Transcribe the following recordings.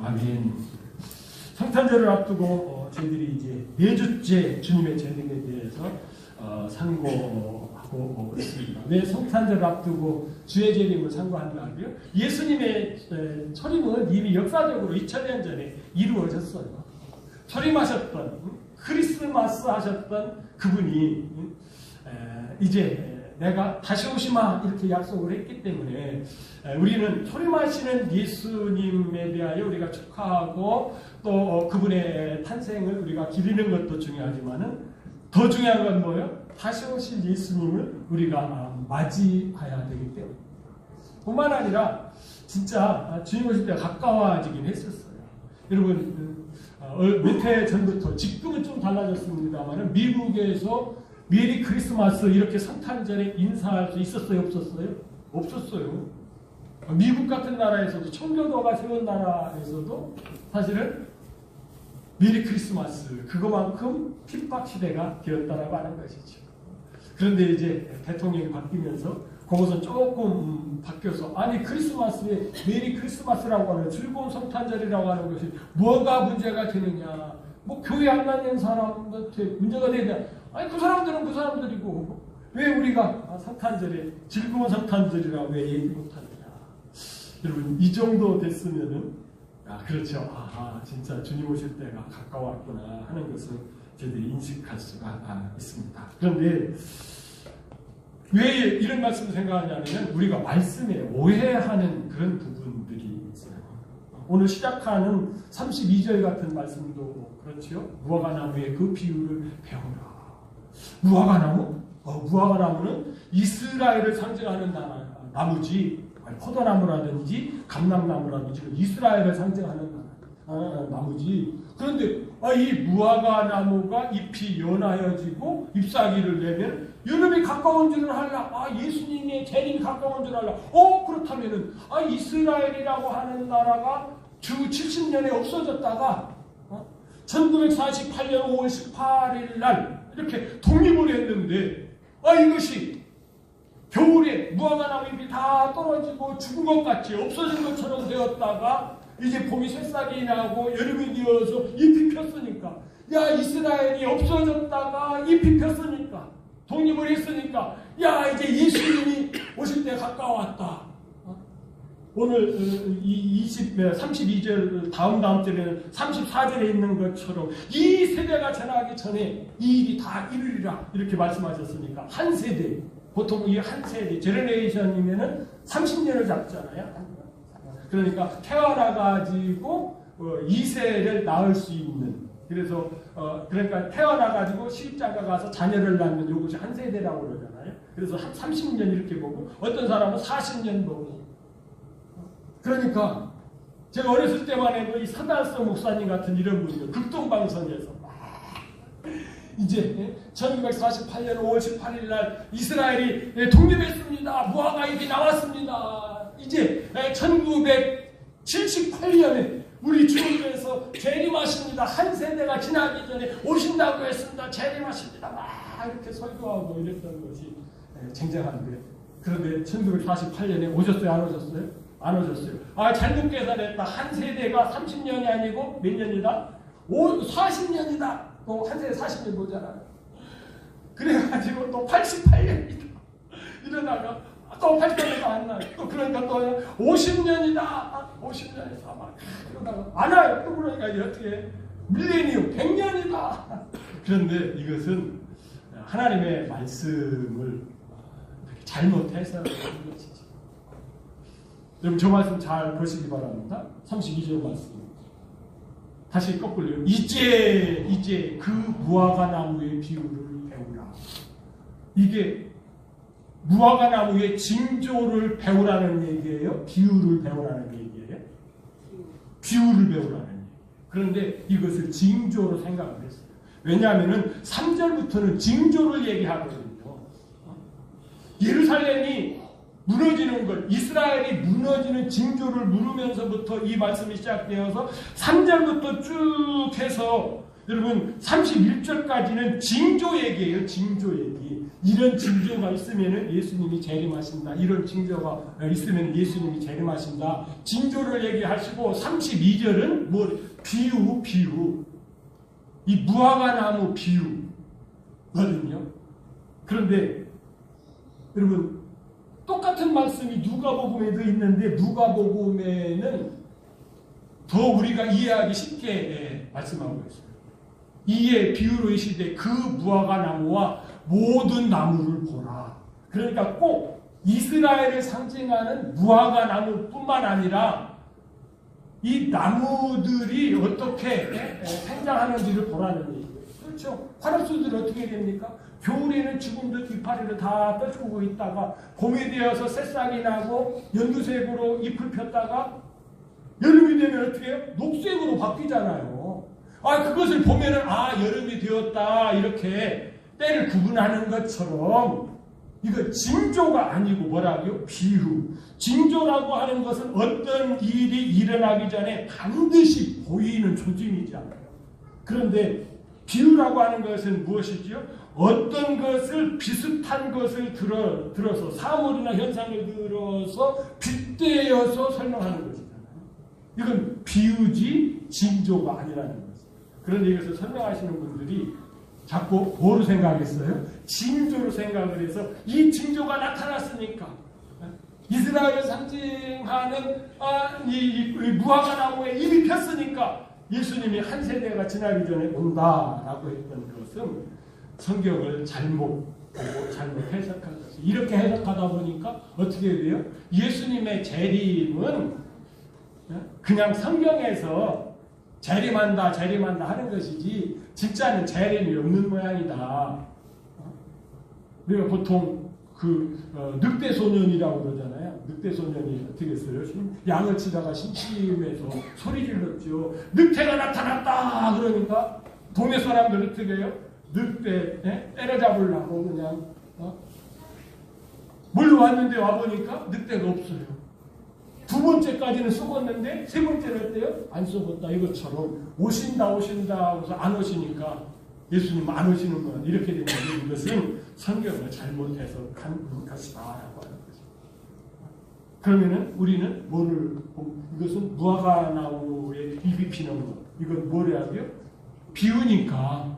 아멘. 성탄절을 앞두고 저희들이 이제 4주째 주님의 재림에 대해서 상고하고 있습니다. 왜 성탄절을 앞두고 주의 재림을 상고한다 하고요? 예수님의 초림은 이미 역사적으로 2000년 전에 이루어졌어요. 초림하셨던 크리스마스 하셨던 그분이 이제 내가 다시 오시마 이렇게 약속을 했기 때문에 우리는 초림하시는 예수님에 대하여 우리가 축하하고 또 그분의 탄생을 우리가 기리는 것도 중요하지만은 더 중요한 건 뭐예요? 다시 오실 예수님을 우리가 맞이해야 되기 때문에 뿐만 아니라 진짜 주님 오실 때가 가까워지긴 했었어요. 여러분 몇 해 전부터 지금은 좀 달라졌습니다만 미국에서 메리 크리스마스 이렇게 성탄절에 인사할 수 있었어요? 없었어요? 없었어요. 미국 같은 나라에서도 청교도가 세운 나라에서도 사실은 메리 크리스마스 그거만큼 핍박 시대가 되었다라고 하는 것이죠. 그런데 이제 대통령이 바뀌면서 그것은 조금 바뀌어서 아니 크리스마스에 메리 크리스마스라고 하는 즐거운 성탄절이라고 하는 것이 뭐가 문제가 되느냐 뭐 교회 안 다니는 사람한테 문제가 되느냐 아니 그 사람들은 그 사람들이고 왜 우리가 성탄절에 즐거운 성탄절이라고 왜 얘기 못하느냐. 여러분 이 정도 됐으면은 그렇죠. 진짜 주님 오실 때가 가까웠구나 하는 것을 저희들이 인식할 수가 있습니다. 그런데 왜 이런 말씀을 생각하냐면 우리가 말씀에 오해하는 그런 부분들이 있어요. 오늘 시작하는 32절 같은 말씀도 그렇죠. 무화과나무의 그 비유를 배우라. 무화과나무? 무화과나무는 이스라엘을 상징하는 나무지 포도나무라든지 감람나무라든지 이스라엘을 상징하는 나무지. 그런데 이 무화과나무가 잎이 연하여지고 잎사귀를 내면 여름이 가까운 줄을 알라. 예수님의 재림이 가까운 줄을 알라. 그렇다면은 이스라엘이라고 하는 나라가 주 70년에 없어졌다가 1948년 5월 18일 날 이렇게 독립을 했는데 이것이 겨울에 무화과나무 잎이 다 떨어지고 죽은 것 같이 없어진 것처럼 되었다가 이제 봄이 새싹이 나고 여름이 되어서 잎이 폈으니까 이스라엘이 없어졌다가 잎이 폈으니까 독립을 했으니까 이제 예수님이 오실 때 가까웠다. 오늘 32절 다음 절에는 34절에 있는 것처럼 이 세대가 지나기 전에 이 일이 다 이루리라 이렇게 말씀하셨으니까 한 세대 보통 이 한 세대 제너레이션이면은 30년을 잡잖아요. 그러니까 태어나가지고 2세를 낳을 수 있는 그래서 그러니까 태어나가지고 시집장가 가서 자녀를 낳는 이것이 한 세대라고 그러잖아요. 그래서 한 30년 이렇게 보고 어떤 사람은 40년 보고 그러니까 제가 어렸을 때만 해도 이 서달성 목사님 같은 이런 분들 극동방송에서 이제 1948년 5월 18일 날 이스라엘이 독립했습니다. 무화과잎이 나왔습니다. 이제 1978년에 우리 주님께서 재림하십니다. 한 세대가 지나기 전에 오신다고 했습니다. 재림하십니다. 막 이렇게 설교하고 이랬던 것이 쟁쟁한데 그런데 1948년에 오셨어요? 안 오셨어요? 안 오셨어요. 잘못 계산했다. 한 세대가 30년이 아니고 몇 년이다? 40년이다. 또 한 세대 40년 보잖아요. 그래가지고 또 88년이다. 이러다가 또 88년이 안 나요. 또 그러니까 또 50년이다. 50년에서 막 그러다가 안 와요. 또 그러니까 이제 어떻게 밀레니엄 100년이다. 그런데 이것은 하나님의 말씀을 잘못해서 그런 것이죠. 여러분 저 말씀 잘 보시기 바랍니다. 32절 말씀. 다시 거꾸로요. 이제 그 무화과나무의 비유를 배우라. 이게 무화과나무의 징조를 배우라는 얘기예요? 비유를 배우라는 얘기예요? 비유를 배우라는 얘기예요. 그런데 이것을 징조로 생각을 했어요. 왜냐하면 3절부터는 징조를 얘기하거든요. 예루살렘이 무너지는 것, 이스라엘이 무너지는 징조를 물으면서부터 이 말씀이 시작되어서 3절부터 쭉 해서 여러분 31절까지는 징조 얘기예요. 징조 얘기. 이런 징조가 있으면 예수님이 재림하신다. 이런 징조가 있으면 예수님이 재림하신다. 징조를 얘기하시고 32절은 뭐 비유. 이 무화과 나무 비유거든요. 그런데 여러분 똑같은 말씀이 누가복음에도 있는데 누가복음에는 더 우리가 이해하기 쉽게 말씀하고 있어요. 이에 비유로 이시되 그 무화과 나무와 모든 나무를 보라. 그러니까 꼭 이스라엘을 상징하는 무화과 나무뿐만 아니라 이 나무들이 어떻게 생장하는지를 보라는 얘기예요. 그렇죠. 화답수들이 어떻게 됩니까? 겨울에는 죽은 듯 이파리를 다 떨구고 있다가 봄이 되어서 새싹이 나고 연두색으로 잎을 폈다가 여름이 되면 어떻게 해요? 녹색으로 바뀌잖아요. 그것을 보면은 여름이 되었다 이렇게 때를 구분하는 것처럼 이거 징조가 아니고 뭐라고요? 비유. 징조라고 하는 것은 어떤 일이 일어나기 전에 반드시 보이는 조짐이잖아요. 그런데 비유라고 하는 것은 무엇이지요? 어떤 것을 비슷한 것을 들어서 사물이나 현상을 들어서 빗대어서 설명하는 것이잖아요. 이건 비유지 징조가 아니라는 거죠. 그런데 이것을 설명하시는 분들이 자꾸 뭐로 생각했어요? 징조로 생각을 해서 이 징조가 나타났으니까 이스라엘을 상징하는 이 무화과 나무에 잎이 폈으니까 예수님이 한 세대가 지나기 전에 온다라고 했던 것은 성경을 잘못 보고 잘못 해석한 것이 이렇게 해석하다 보니까 어떻게 돼요? 예수님의 재림은 그냥 성경에서 재림한다 하는 것이지 진짜는 재림이 없는 모양이다. 우리가 보통 늑대 소년이라고 그러잖아요. 늑대 소년이 어떻게 했어요? 양을 치다가 심심해서 소리 질렀죠. 늑대가 나타났다 그러니까 동네 사람들 어떻게 해요? 늑대 때려잡으려고 그냥 몰려왔는데 와보니까 늑대가 없어요. 두 번째까지는 썩었는데 세 번째는 어때요? 안 썩었다. 이것처럼 오신다 하고서 안 오시니까 예수님 안 오시는 건 이렇게 되는 이것은 성경을 잘못 해석한 것이다라고 하는 거죠. 그러면은 우리는 이것은 무화과 나무에 잎이 피는 것. 이건 뭐라고요? 비유니까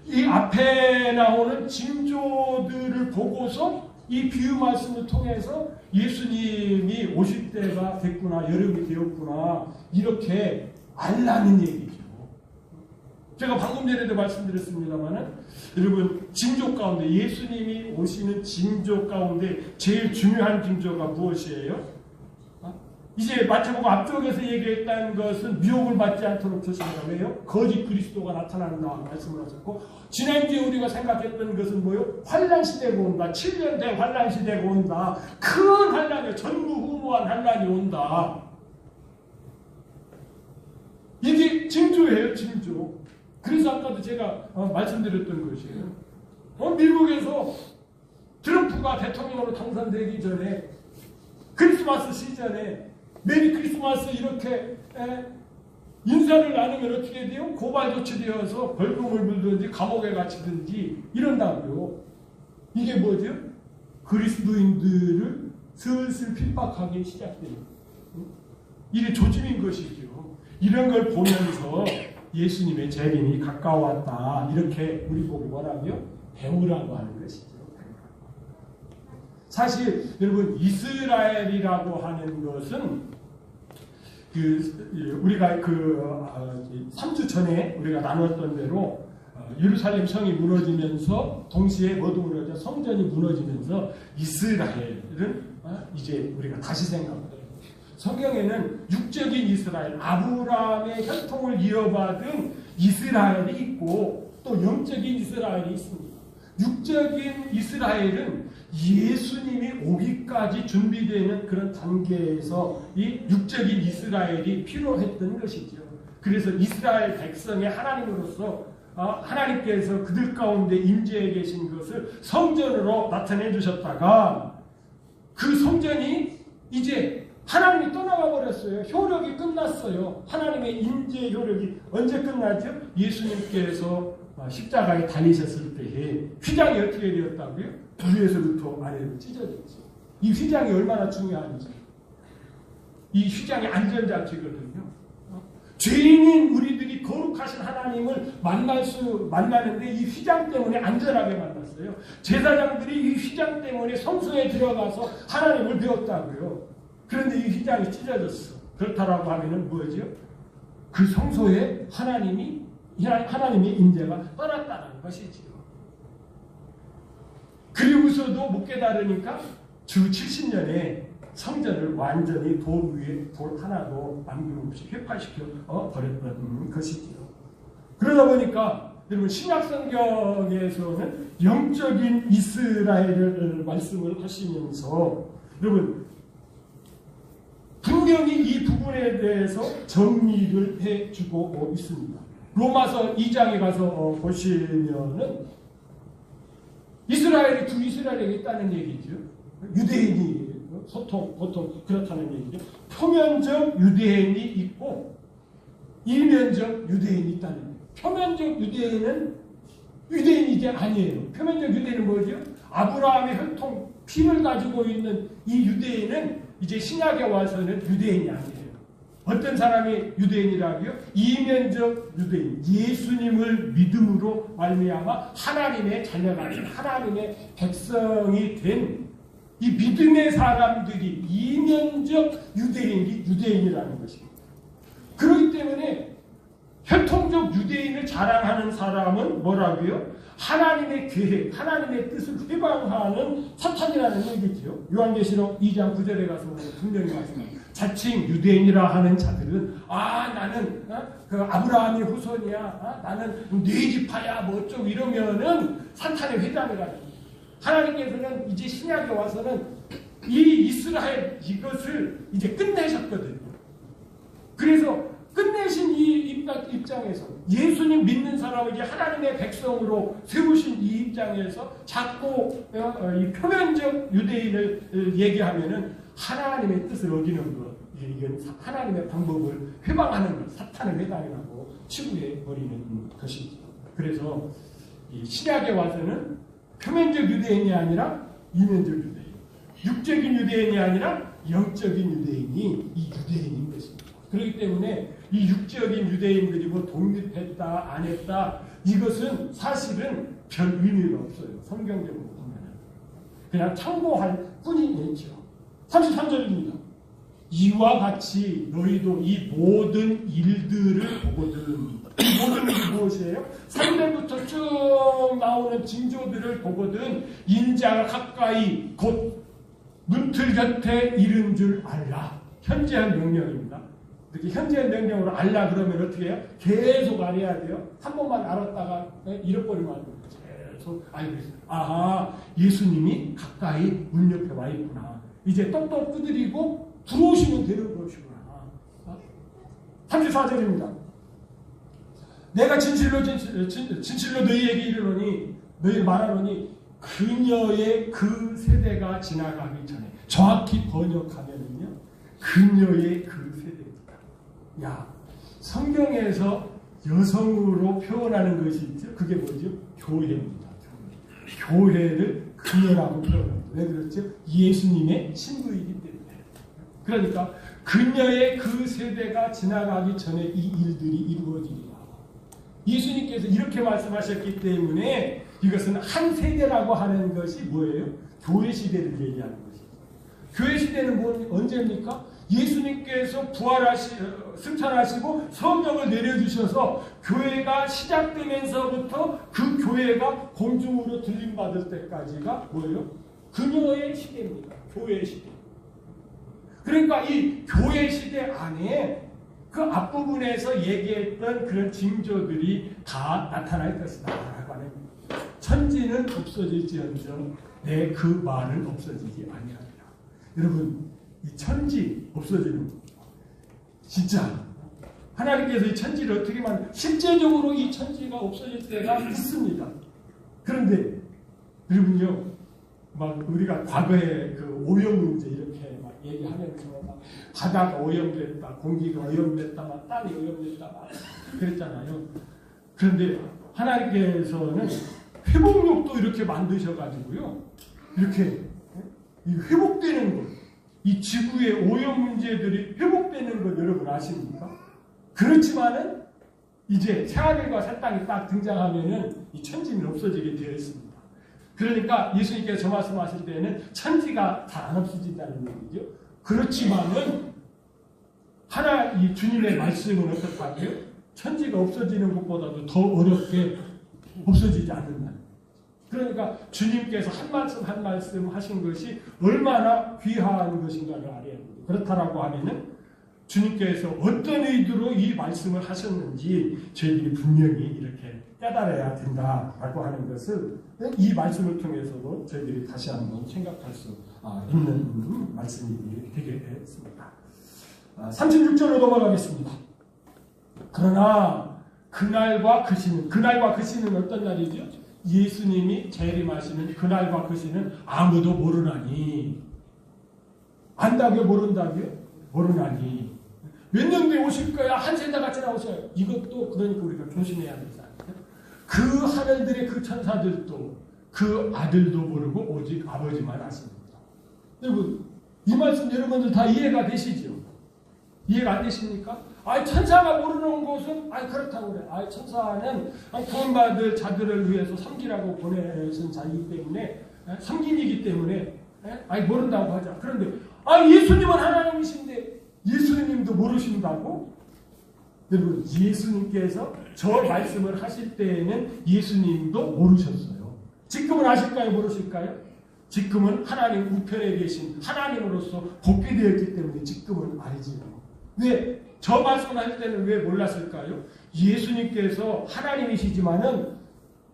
이 앞에 나오는 징조들을 보고서 이 비유 말씀을 통해서 예수님이 오실 때가 됐구나, 여름이 되었구나 이렇게 알라는 얘기죠. 제가 방금 전에도 말씀드렸습니다만은 여러분 징조 가운데 예수님이 오시는 징조 가운데 제일 중요한 징조가 무엇이에요? 이제 마태복음 앞쪽에서 얘기했다는 것은 미혹을 받지 않도록 조심하라. 왜요? 거짓 그리스도가 나타난다 말씀을 하셨고 지난주에 우리가 생각했던 것은 뭐요? 환란 시대가 온다. 7년 대 환란 시대가 온다. 큰 환란이 전무후무한 환란이 온다. 이게 징조예요. 징조. 그래서 아까도 제가 말씀드렸던 것이에요. 미국에서 트럼프가 대통령으로 당선되기 전에 크리스마스 시즌에 메리 크리스마스 이렇게 인사를 나누면 어떻게 돼요? 고발 조치되어서 벌금을 물든지 감옥에 갇히든지 이런다고요. 이게 뭐죠? 그리스도인들을 슬슬 핍박하기 시작돼요. 이게 조짐인 것이죠. 이런 걸 보면서 예수님의 재림이 가까웠다. 이렇게 우리 보고 뭐라고요? 배우라고 하는 것이죠. 사실 여러분 이스라엘이라고 하는 것은 우리가 3주 전에 우리가 나눴던 대로 예루살렘 성이 무너지면서 동시에 뭐도 무너져 성전이 무너지면서 이스라엘은 이제 우리가 다시 생각해요. 성경에는 육적인 이스라엘 아브라함의 혈통을 이어받은 이스라엘이 있고 또 영적인 이스라엘이 있습니다. 육적인 이스라엘은 예수님이 오기까지 준비되는 그런 단계에서 이 육적인 이스라엘이 필요했던 것이죠. 그래서 이스라엘 백성의 하나님으로서 하나님께서 그들 가운데 임재해 계신 것을 성전으로 나타내 주셨다가 그 성전이 이제 하나님이 떠나가 버렸어요. 효력이 끝났어요. 하나님의 임재 효력이 언제 끝나죠? 예수님께서 십자가에 달리셨을 때에 휘장이 어떻게 되었다고요? 위에서부터 아래로 찢어졌죠. 이 휘장이 얼마나 중요한지. 이 휘장이 안전장치거든요. 죄인인 우리들이 거룩하신 하나님을 만나는데 이 휘장 때문에 안전하게 만났어요. 제사장들이 이 휘장 때문에 성소에 들어가서 하나님을 배웠다고요. 그런데 이 휘장이 찢어졌어. 그렇다라고 하면은 뭐죠? 그 성소에 하나님의 임재가 떠났다는 것이지요. 그리고서도 못 깨달으니까 주 70년에 성전을 완전히 돌 위에 돌 하나도 남김없이 회파시켜 버렸던 것이지요. 그러다 보니까 여러분 신약 성경에서는 영적인 이스라엘을 말씀을 하시면서 여러분 분명히 이 부분에 대해서 정리를 해주고 있습니다. 로마서 2장에 가서 보시면은 이스라엘이 두 이스라엘이 있다는 얘기죠. 유대인이 보통 그렇다는 얘기죠. 표면적 유대인이 있고 이면적 유대인이 있다는 거예요. 표면적 유대인은 유대인이 아니에요. 표면적 유대인은 뭐죠? 아브라함의 혈통 피를 가지고 있는 이 유대인은 이제 신약에 와서는 유대인이 아니에요. 어떤 사람이 유대인이라고요? 이면적 유대인, 예수님을 믿음으로 말미암아 하나님의 자녀가 된 하나님의 백성이 된 이 믿음의 사람들이 이면적 유대인이라는 것입니다. 그렇기 때문에 혈통적 유대인을 자랑하는 사람은 뭐라고요? 하나님의 계획, 하나님의 뜻을 회방하는 사탄이라는 얘기죠. 요한계시록 2장 9절에 가서 분명히 말씀합니다. 자칭 유대인이라 하는 자들은 나는 그 아브라함의 후손이야, 나는 네 지파야, 뭐 어쩌고 이러면은 사탄의 회장이라. 하나님께서는 이제 신약에 와서는 이 이스라엘 이것을 이제 끝내셨거든요. 그래서 끝내신 이 입장에서 예수님 믿는 사람을 이제 하나님의 백성으로 세우신 이 입장에서 자꾸 이 표면적 유대인을 얘기하면은 하나님의 뜻을 어기는 것, 이건 하나님의 방법을 회방하는 것, 사탄의 회당이라고 치부해 버리는 것이죠. 그래서 이 신약에 와서는 표면적 유대인이 아니라 이면적 유대인, 육적인 유대인이 아니라 영적인 유대인이 이 유대인인 것입니다. 그렇기 때문에 이 육적인 유대인들이 뭐 독립했다 안 했다 이것은 사실은 별 의미가 없어요. 성경적으로 보면 그냥 참고할 뿐이죠. 33절입니다. 이와 같이 너희도 이 모든 일들을 보거든. 이 모든 일이 무엇이에요? 3절부터 쭉 나오는 징조들을 보거든 인자가 가까이 곧 문틀 곁에 이른 줄 알라. 현재한 명령입니다. 이렇게 현재한 명령으로 알라 그러면 어떻게 해요? 계속 알아야 돼요. 한 번만 알았다가 잃어버리면 안 돼요. 계속 알고 있어요. 아하, 예수님이 가까이 문 옆에 와 있구나. 이제 똑똑 두드리고 들어오시면 되는 것이구나. 34절입니다. 내가 진실로 너희에게 이르노니 너희를 말하노니 그녀의 그 세대가 지나가기 전에 정확히 번역하면은요 그녀의 그 세대입니다. 야, 성경에서 여성으로 표현하는 것이 있죠. 그게 뭐죠? 교회입니다. 교회를 그녀라고 표현합니다. 왜 그렇죠? 예수님의 친구이기 때문에. 그러니까 그녀의 그 세대가 지나가기 전에 이 일들이 이루어지리라. 예수님께서 이렇게 말씀하셨기 때문에 이것은 한 세대라고 하는 것이 뭐예요? 교회 시대를 얘기하는 것이죠. 교회 시대는 언제입니까? 예수님께서 승천하시고 성령을 내려주셔서 교회가 시작되면서부터 그 교회가 공중으로 들림받을 때까지가 뭐예요? 그녀의 시대입니다. 교회 시대. 그러니까 이 교회 시대 안에 그 앞부분에서 얘기했던 그런 징조들이 다 나타날 것이다 라고 하는 천지는 없어질지언정 내 그 말은 없어지지 아니하리라. 여러분 이 천지 없어지는 거 진짜 하나님께서 이 천지를 어떻게 실제적으로 이 천지가 없어질 때가 있습니다. 그런데 여러분요 막 우리가 과거에 그 오염 문제 이렇게 막 얘기하면서 막 바다가 오염됐다, 공기가 오염됐다, 땅이 오염됐다 그랬잖아요. 그런데 하나님께서는 회복력도 이렇게 만드셔가지고요. 이렇게 이 회복되는 것, 이 지구의 오염 문제들이 회복되는 것 여러분 아십니까? 그렇지만은 이제 새하늘과 새 땅이 딱 등장하면은 이 천지는 없어지게 되어 있습니다. 그러니까 예수님께서 저 말씀하실 때는 천지가 다 안 없어진다는 얘기죠. 그렇지만은 이 주님의 말씀은 어떻다고요? 천지가 없어지는 것보다도 더 어렵게 없어지지 않는다. 그러니까 주님께서 한 말씀 한 말씀 하신 것이 얼마나 귀한 것인가를 알아야 됩니다. 그렇다라고 하면은 주님께서 어떤 의도로 이 말씀을 하셨는지 저희들이 분명히 이렇게 깨달아야 된다라고 하는 것을 이 말씀을 통해서도 저희들이 다시 한번 생각할 수 있는 말씀이 되겠습니다. 36절로 넘어가겠습니다. 그러나 그날과 그 시는 어떤 날이죠? 예수님이 재림하시는 그날과 그 시는 아무도 모르나니. 안다고요? 모른다고요? 모르나니. 몇 년 뒤에 오실 거야? 한 세대같이 나오셔요. 이것도 그러니까 우리가 조심해야 되지 않을까요? 그 하늘들의 그 천사들도 그 아들도 모르고 오직 아버지만 아십니다. 여러분 이 말씀 여러분들 다 이해가 되시죠? 이해가 안 되십니까? 천사가 모르는 것은 그렇다고 그래. 천사는 구원받을 자들을 위해서 섬기라고 보내신 자이기 때문에 섬김이기 때문에 모른다고 하자. 그런데 예수님은 하나님이신데 예수님도 모르신다고? 여러분 예수님께서 저 말씀을 하실 때에는 예수님도 모르셨어요. 지금은 아실까요? 모르실까요? 지금은 하나님 우편에 계신 하나님으로서 복귀되었기 때문에 지금은 알지요. 왜? 저 말씀을 할 때는 왜 몰랐을까요? 예수님께서 하나님이시지만은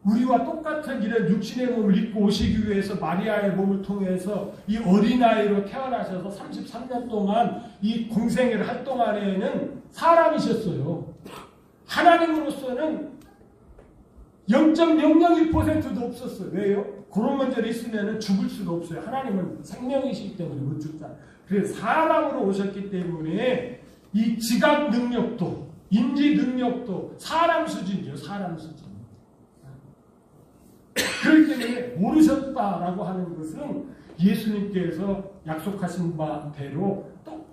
우리와 똑같은 이런 육신의 몸을 입고 오시기 위해서 마리아의 몸을 통해서 이 어린아이로 태어나셔서 33년 동안 이 공생애를 할 동안에는 사람이셨어요. 하나님으로서는 0.001%도 없었어요. 왜요? 그런 문제를 있으면 죽을 수가 없어요. 하나님은 생명이시기 때문에 못 죽잖아요. 그래서 사람으로 오셨기 때문에 이 지각 능력도 인지 능력도 사람 수준이죠. 사람 수준. 그렇기 때문에 모르셨다라고 하는 것은 예수님께서 약속하신 바대로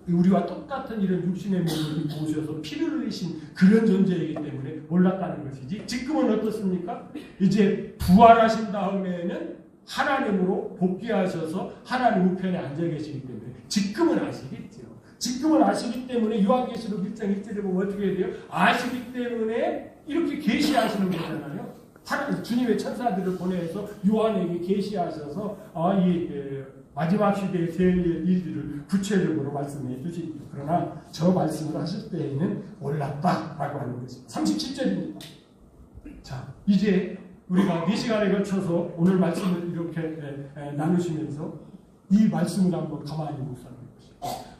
우리와 똑같은 이런 육신의 몸을 입고 오셔서 피를 흘리신 그런 존재이기 때문에 몰랐다는 것이지. 지금은 어떻습니까? 이제 부활하신 다음에는 하나님으로 복귀하셔서 하나님 우편에 앉아 계시기 때문에 지금은 아시겠죠. 지금은 아시기 때문에 요한계시록 1장 1절에 보면 어떻게 돼요? 아시기 때문에 이렇게 계시하시는 거잖아요. 주님의 천사들을 보내서 요한에게 계시하셔서 마지막 시대에 될 일들을 구체적으로 말씀해 주십니다. 그러나 저 말씀을 하실 때에는 몰랐다라고 하는 것입니다. 37절입니다. 자, 이제 우리가 4시간에 걸쳐서 오늘 말씀을 이렇게 나누시면서 이 말씀을 한번 가만히 묵상해 보십시오.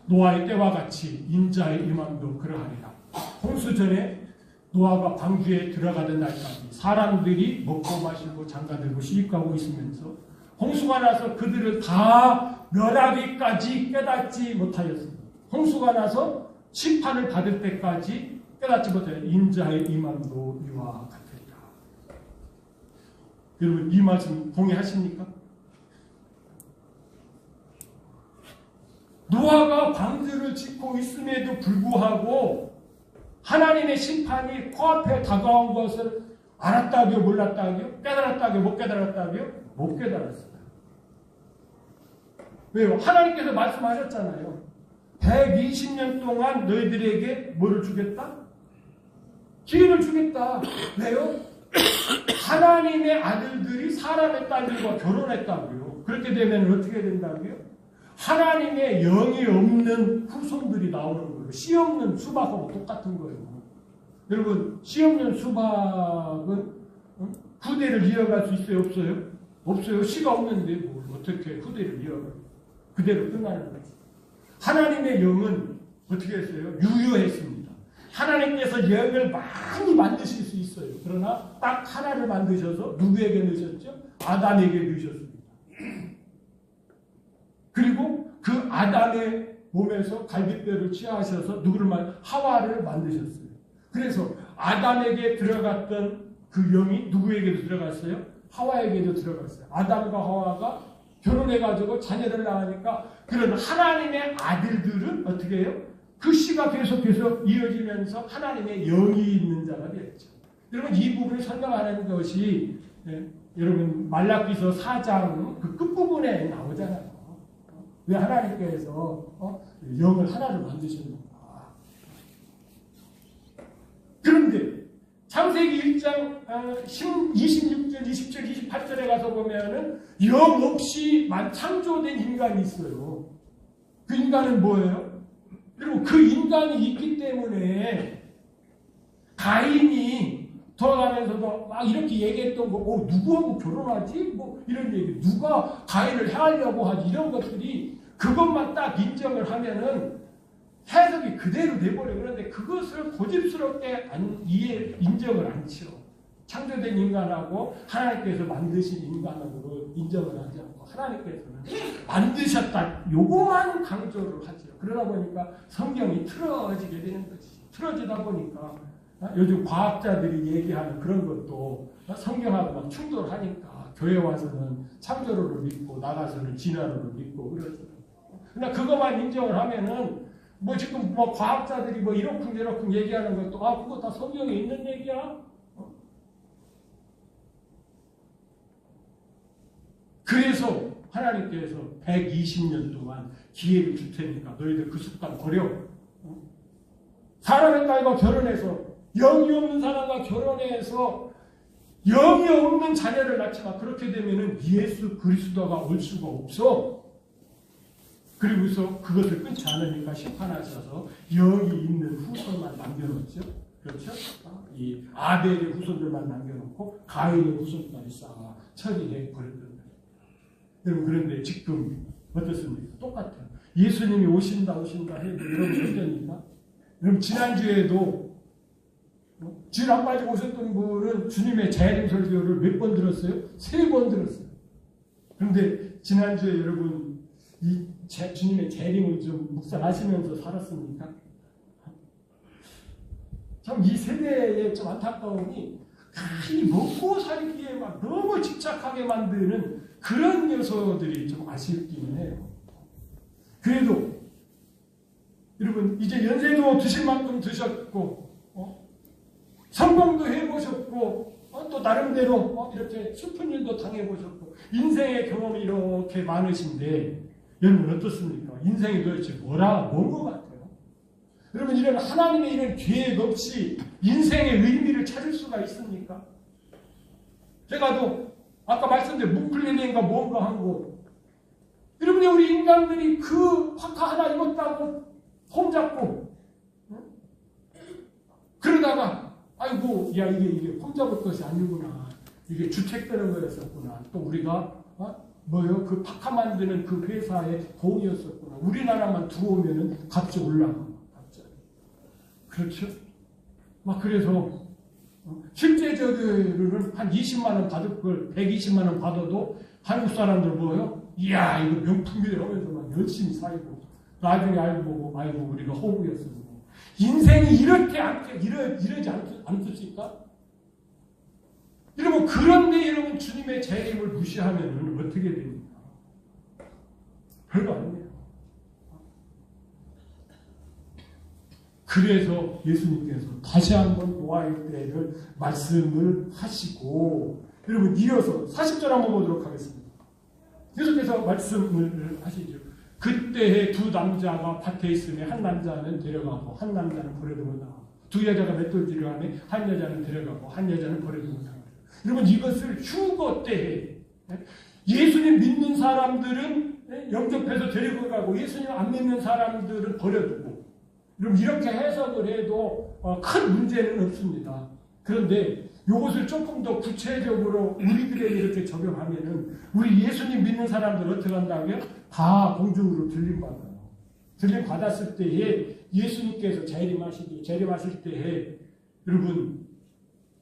노아의 때와 같이 인자의 임함도 그러하리라. 홍수 전에 노아가 방주에 들어가던 날까지 사람들이 먹고 마시고 장가들고 시집가고 있으면서 홍수가 나서 그들을 다 멸하기까지 깨닫지 못하였습니다. 홍수가 나서 심판을 받을 때까지 깨닫지 못하여 인자의 임함도 이와 같으리라. 여러분 이 말씀 동의하십니까? 노아가 방주를 짓고 있음에도 불구하고 하나님의 심판이 코앞에 다가온 것을 알았다고요? 몰랐다고요? 깨달았다고요? 못 깨달았다고요? 못 깨달았어요. 왜요? 하나님께서 말씀하셨잖아요. 120년 동안 너희들에게 뭐를 주겠다? 기회를 주겠다. 왜요? 하나님의 아들들이 사람의 딸들과 결혼했다고요. 그렇게 되면 어떻게 된다고요? 하나님의 영이 없는 후손들이 나오는 거예요. 씨 없는 수박하고 똑같은 거예요. 여러분, 씨 없는 수박은 후대를 이어갈 수 있어요? 없어요? 없어요. 씨가 없는데 뭘 어떻게 후대를 이어가요? 그대로 끝나는 거죠. 하나님의 영은 어떻게 했어요? 유효했습니다. 하나님께서 영을 많이 만드실 수 있어요. 그러나 딱 하나를 만드셔서 누구에게 넣으셨죠? 아담에게 넣으셨습니다. 그리고 그 아담의 몸에서 갈비뼈를 취하셔서 하와를 만드셨어요. 그래서 아담에게 들어갔던 그 영이 누구에게도 들어갔어요? 하와에게도 들어갔어요. 아담과 하와가 결혼해가지고 자녀를 낳으니까 그런 하나님의 아들들은 어떻게 해요? 그 씨가 계속해서 이어지면서 하나님의 영이 있는 자가 되었죠. 여러분 이 부분을 설명하는 것이 여러분 말라기서 4장 그 끝부분에 나오잖아요. 왜 하나님께서 영을 하나를 만드셨는가. 그런데 창세기 1장 26절, 27, 28절에 가서 보면은 영 없이 창조된 인간이 있어요. 그 인간은 뭐예요? 그리고 그 인간이 있기 때문에 가인이 돌아가면서도 막 이렇게 얘기했던 거, 누구하고 결혼하지? 뭐 이런 얘기, 누가 가인을 해하려고 하지? 이런 것들이 그것만 딱 인정을 하면은 해석이 그대로 돼버려요. 그런데 그것을 고집스럽게 인정을 안 치요. 창조된 인간하고 하나님께서 만드신 인간하고 인정을 하지 않고 하나님께서는 만드셨다. 요거만 강조를 하죠. 그러다 보니까 성경이 틀어지게 되는 거지. 틀어지다 보니까 요즘 과학자들이 얘기하는 그런 것도 성경하고 막 충돌하니까 교회 와서는 창조론을 믿고 나가서는 진화론을 믿고 그러죠. 그러나 그것만 인정을 하면은 지금 과학자들이 이러쿵저러쿵 얘기하는 것도 그거 다 성경에 있는 얘기야? 그래서 하나님께서 120년 동안 기회를 줄 테니까 너희들 그 습관 버려. 사람의 딸과 결혼해서 영이 없는 사람과 결혼해서 영이 없는 자녀를 낳지만 그렇게 되면은 예수 그리스도가 올 수가 없어. 그리고서 그것을 끊지 않으니까 심판하셔서 영이 있는 후손만 남겨놓죠. 그렇죠? 이 아벨의 후손들만 남겨놓고 가인의 후손까지 쌓아 처리해 버렸던 거예요. 여러분 그런데 지금 어떻습니까? 똑같아요. 예수님이 오신다 해도 여러분 어떠니까? 여러분 지난주에도 질 안 빠지고 오셨던 분은 주님의 재림 설교를 몇 번 들었어요? 3번 들었어요. 그런데 지난주에 여러분 주님의 재림을 좀 묵상하시면서 살았습니까? 참 이 세대에 좀 안타까움이 이 먹고 살기에만 너무 집착하게 만드는 그런 요소들이 좀 아쉽기는 해요. 그래도 여러분 이제 연세도 드실 만큼 드셨고 성공도 해보셨고 또 나름대로 이렇게 슬픈 일도 당해보셨고 인생의 경험이 이렇게 많으신데 여러분 어떻습니까? 인생이 도대체 뭔 것 같아요? 여러분 이런 하나님의 이런 계획 없이 인생의 의미를 찾을 수가 있습니까? 제가 또 아까 말씀드린 문플리닝가 뭔가 한 거 여러분이 우리 인간들이 그 파카 하나 입었다고 폼 잡고 그러다가 아이고 야 이게 폼 잡을 것이 아니구나 이게 주택되는 거였었구나 또 우리가 그 파카 만드는 그 회사의 공이었었구나. 우리나라만 들어오면은 값이 올라가. 갑자기. 그렇죠? 그래서 실제적으로는 한 20만 원 받을 걸 120만 원 받아도 한국 사람들 이야 이거 명품이래 하면서 막 열심히 살고 나중에 알고 보고 아이고 우리가 호구였어. 인생이 이러지 않습니까? 여러분 그런데 여러분 주님의 재림을 무시하면 어떻게 됩니까? 별거 아닙니다. 그래서 예수님께서 다시 한번 노아의 때를 말씀을 하시고 여러분 이어서 40절 한번 보도록 하겠습니다. 계속해서 말씀을 하시죠. 그때에 두 남자가 밭에 있으며 한 남자는 데려가고 한 남자는 버려두고 나가고 두 여자가 맷돌질을 하며 한 여자는 데려가고 한 여자는 버려두고 나가고 여러분 이것을 휴거 때에 예수님 믿는 사람들은 영접해서 데리고 가고 예수님 안 믿는 사람들은 버려두고 여러분 이렇게 해석을 해도 큰 문제는 없습니다. 그런데 이것을 조금 더 구체적으로 우리들에게 이렇게 적용하면은 우리 예수님 믿는 사람들 어떻게 한다고요? 다 공중으로 들림받아요. 들림받았을 때에 예수님께서 재림하시죠. 재림하실 때에 여러분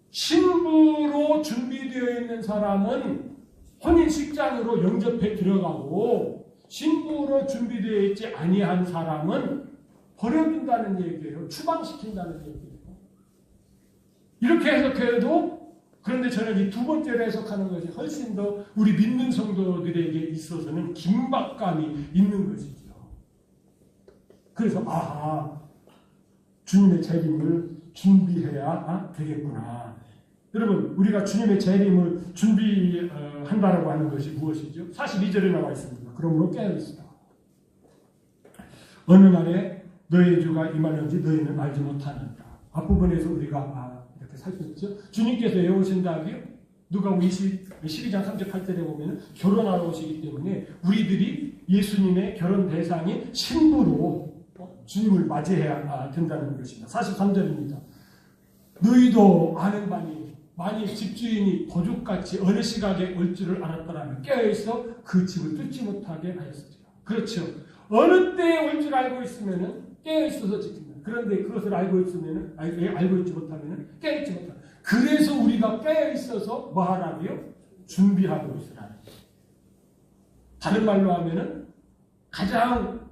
신부로 준비되어 있는 사람은 혼인식장으로 영접해 들어가고 신부로 준비되어 있지 아니한 사람은 버려둔다는 얘기예요. 추방시킨다는 얘기예요. 이렇게 해석해도 그런데 저는 이 두 번째로 해석하는 것이 훨씬 더 우리 믿는 성도들에게 있어서는 긴박감이 있는 것이죠. 그래서 주님의 재림을 준비해야 되겠구나. 여러분, 우리가 주님의 재림을 준비한다라고 하는 것이 무엇이죠? 42절에 나와 있습니다. 그러므로 깨어있으라. 어느 날에 너희 주가 임하는지 너희는 알지 못하는다. 앞부분에서 우리가 이렇게 살폈죠. 주님께서 왜 오신다고요? 누가복음 12장 38절에 보면 결혼하러 오시기 때문에 우리들이 예수님의 결혼 대상인 신부로 주님을 맞이해야 된다는 것입니다. 43절입니다. 너희도 아는 바니 만일 집주인이 도둑같이 어느 시각에 올 줄을 알았더라면 깨어있어 그 집을 뚫지 못하게 하였으리라. 그렇죠. 어느 때에 올 줄 알고 있으면 깨어있어서 지킨다. 그런데 그것을 알고 있지 못하면 깨어있지 못한다. 그래서 우리가 깨어있어서 뭐 하라고요? 준비하고 있으라. 다른 말로 하면은 가장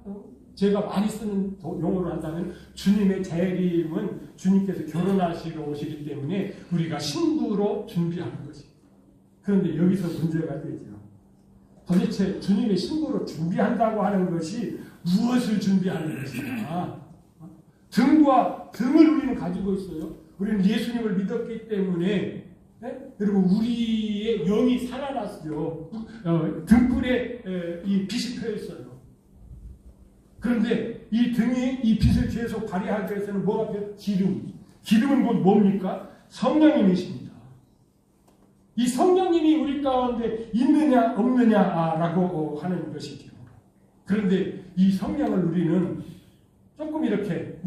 제가 많이 쓰는 용어로 한다면 주님의 재림은 주님께서 결혼하시러 오시기 때문에 우리가 신부로 준비하는 것입니다. 그런데 여기서 문제가 되죠. 도대체 주님의 신부로 준비한다고 하는 것이 무엇을 준비하는 것이냐? 등을 우리는 가지고 있어요. 우리는 예수님을 믿었기 때문에 여러분 우리의 영이 살아났어요. 등불에 이 빛이 펴 있어요. 그런데 이 등이 이 빛을 계속 발휘하기 위해서는 뭐가 필요해요? 기름. 기름은 곧 뭡니까? 성령님이십니다. 이 성령님이 우리 가운데 있느냐 없느냐라고 하는 것이죠. 그런데 이 성령을 우리는 조금 이렇게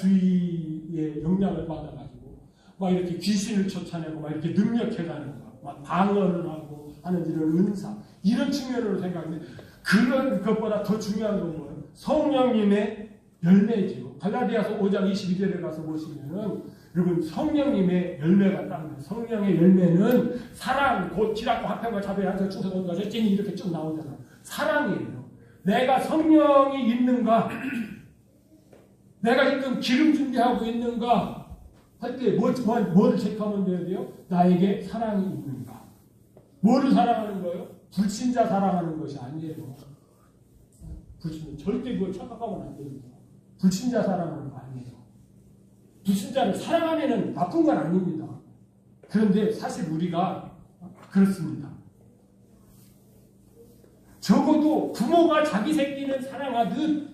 은사주의의 영향을 받아가지고 막 이렇게 귀신을 쫓아내고 막 이렇게 능력해가는 거, 막 방언을 하고 하는 이런 은사 이런 측면으로 생각하는데 그런 것보다 더 중요한 건 뭐예요? 성령님의 열매죠. 갈라디아서 5장 22절에 가서 보시면은 여러분 성령님의 열매가 딱 성령의 열매는 사랑, 곧 지락과 화평과 자비에 한서 충성과 절제니 이렇게 쭉 나오잖아요. 사랑이에요. 내가 성령이 있는가? 내가 지금 기름 준비하고 있는가? 할 때 뭐를 체크하면 돼요? 나에게 사랑이 있는가? 뭐를 사랑하는 거예요? 불신자 사랑하는 것이 아니에요. 불신자 절대 그걸 착각하면 안 됩니다. 불신자 사랑하는 거 아니에요. 불신자를 사랑하면 나쁜 건 아닙니다. 그런데 사실 우리가 그렇습니다. 적어도 부모가 자기 새끼는 사랑하듯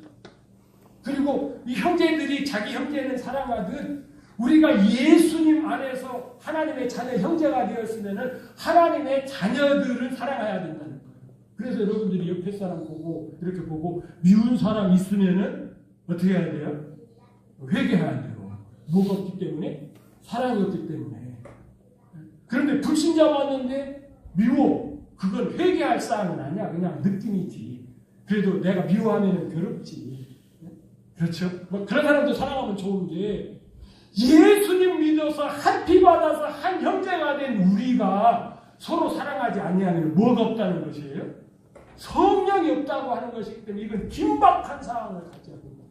그리고 이 형제들이 자기 형제는 사랑하듯 우리가 예수님 안에서 하나님의 자녀 형제가 되었으면 하나님의 자녀들을 사랑해야 된다는 거예요. 그래서 여러분들이 옆에 사람 보고 이렇게 보고 미운 사람 있으면은 어떻게 해야 돼요? 회개해야 돼요. 뭐가 없기 때문에? 사랑이 없기 때문에. 그런데 불신자 왔는데 미워. 그건 회개할 사항은 아니야. 그냥 느낌이지. 그래도 내가 미워하면 괴롭지. 그렇죠? 뭐 그런 사람도 사랑하면 좋은데 예수님 믿어서 한 피 받아서 한 형제가 된 우리가 서로 사랑하지 아니하면 뭐가 없다는 것이에요? 성령이 없다고 하는 것이기 때문에 이건 긴박한 상황을 가져야 됩니다.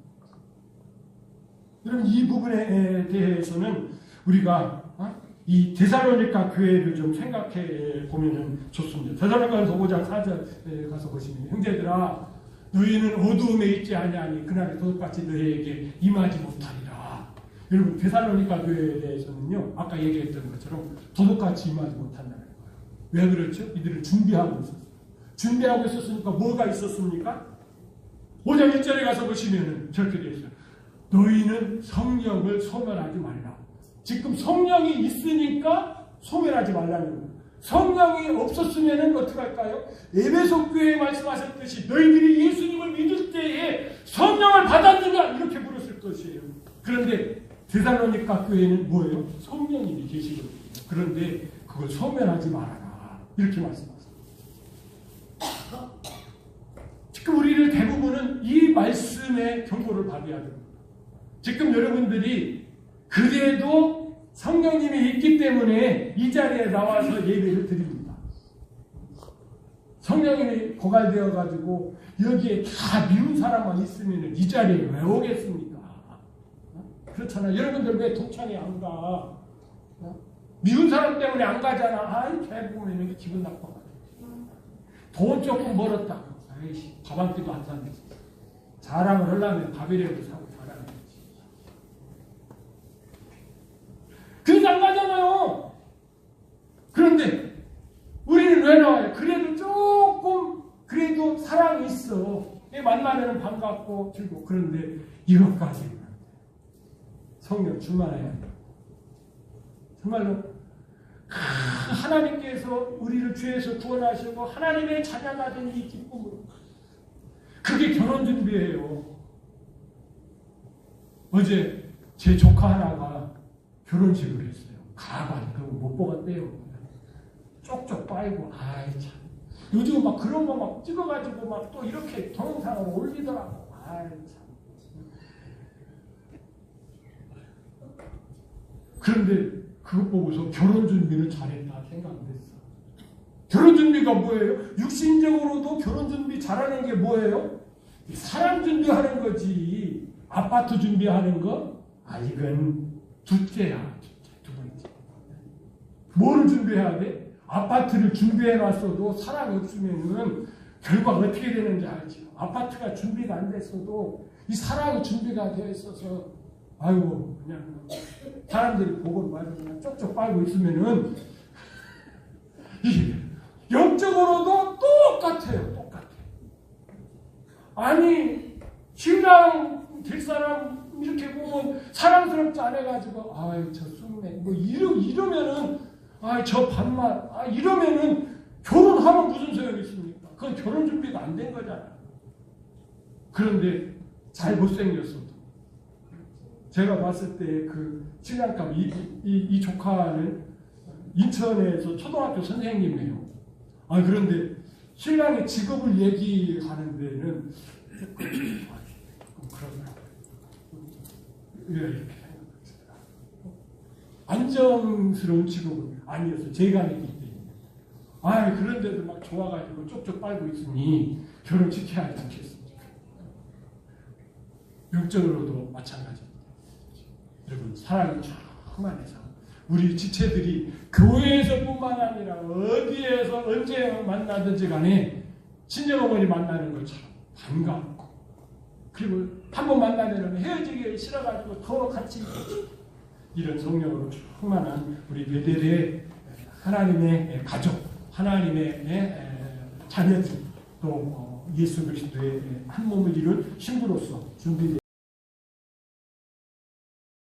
여러분 이 부분에 대해서는 우리가 이 데살로니가 교회를 좀 생각해 보면 좋습니다. 데살로니가서 5장 4절에 가서 보시면 형제들아 너희는 어두움에 있지 아니하니 그날에 도둑같이 너희에게 임하지 못하리라. 여러분 데살로니가 교회에 대해서는요 아까 얘기했던 것처럼 도둑같이 임하지 못한다는 거예요. 왜 그렇죠? 이들은 준비하고 있었어요. 준비하고 있었으니까 뭐가 있었습니까? 5장 1절에 가서 보시면 저렇게 되어 있어요. 너희는 성령을 소멸하지 말라. 지금 성령이 있으니까 소멸하지 말라는 거예요. 성령이 없었으면 어떻게 할까요? 에베소 교회에 말씀하셨듯이 너희들이 예수님을 믿을 때에 성령을 받았느냐 이렇게 물었을 것이에요. 그런데 데살로니가 교회는 뭐예요? 성령님이 계시거든요. 그런데 그걸 소멸하지 말아라 이렇게 말씀하셨어요. 지금 우리를 대부분은 이 말씀의 경고를 받아야 됩니다. 지금 여러분들이 그래도 성령님이 있기 때문에 이 자리에 나와서 예배를 드립니다. 성령이 고갈되어 가지고 여기에 다 미운 사람만 있으면 이 자리에 왜 오겠습니까? 그렇잖아요. 여러분들 왜 동창회 안 가? 미운 사람 때문에 안 가잖아. 아이, 배 보면 기분 나빠가지고. 돈 조금 벌었다고. 아이씨, 밥 한 끼도 안 사는지. 자랑을 하려면 밥이라도 사고 자랑해야지. 그래서 안 가잖아요. 그런데 우리는 왜 나와요? 그래도 조금, 그래도 사랑이 있어. 만나면 반갑고 즐겁고. 그런데 이것까지는 성령 충만해야 돼. 정말로 하나님께서 우리를 죄에서 구원하시고 하나님의 자녀가 된 이 기쁨으로, 그게 결혼 준비예요. 어제 제 조카 하나가 결혼식을 했어요. 가관 그거 못 보겠대요. 쪽쪽 빨고. 아이 참, 요즘 막 그런 거 막 찍어가지고 막 또 이렇게 동영상으로 올리더라고. 아이 참. 그런데 그것 보고서 결혼 준비는 잘했다 생각 안 했어. 결혼 준비가 뭐예요? 육신적으로도 결혼 준비 잘하는 게 뭐예요? 사랑 준비하는 거지. 아파트 준비하는 거? 아, 이건 둘째야. 두 번째. 뭐를 준비해야 돼? 아파트를 준비해놨어도 사랑이 없으면은 결과가 어떻게 되는지 알지. 아파트가 준비가 안 됐어도 이 사랑이 준비가 되어 있어서, 아이고 그냥 사람들이 보고 말고 그냥 쪽쪽 빨고 있으면은 이게 영적으로도 똑같아요. 똑같아. 아니 신랑 될 사람 이렇게 보면 사랑스럽지 않아가지고, 아이 저 쑥맥 뭐 이러면은, 아이 저 반말, 아 이러면은 결혼하면 무슨 소용이 있습니까? 그건 결혼 준비가 안 된 거잖아. 그런데 잘 못생겼어도, 제가 봤을 때 그 신랑감 이 조카는 인천에서 초등학교 선생님이에요. 아 그런데 신랑의 직업을 얘기하는 데는 조금 그러더라고요. 왜 이렇게 생각했을까? 안정스러운 직업은 아니어서 제가 했기 때문에. 아 그런데도 막 좋아가지고 쪽쪽 빨고 있으니 결혼시켜야 좋겠습니까? 영적으로도 마찬가지입니다. 여러분 사랑이 충만해서 우리 지체들이 교회에서뿐만 아니라 어디에서 언제 만나든지 간에 친정어머니 만나는 것처럼 반갑고, 그리고 한번 만나면 헤어지기 싫어가지고 더 같이 이런 성령으로 충만한 우리 베델의 하나님의 가족, 하나님의 자녀들, 또 예수 그리스도의 한 몸을 이룬 신부로서 준비되어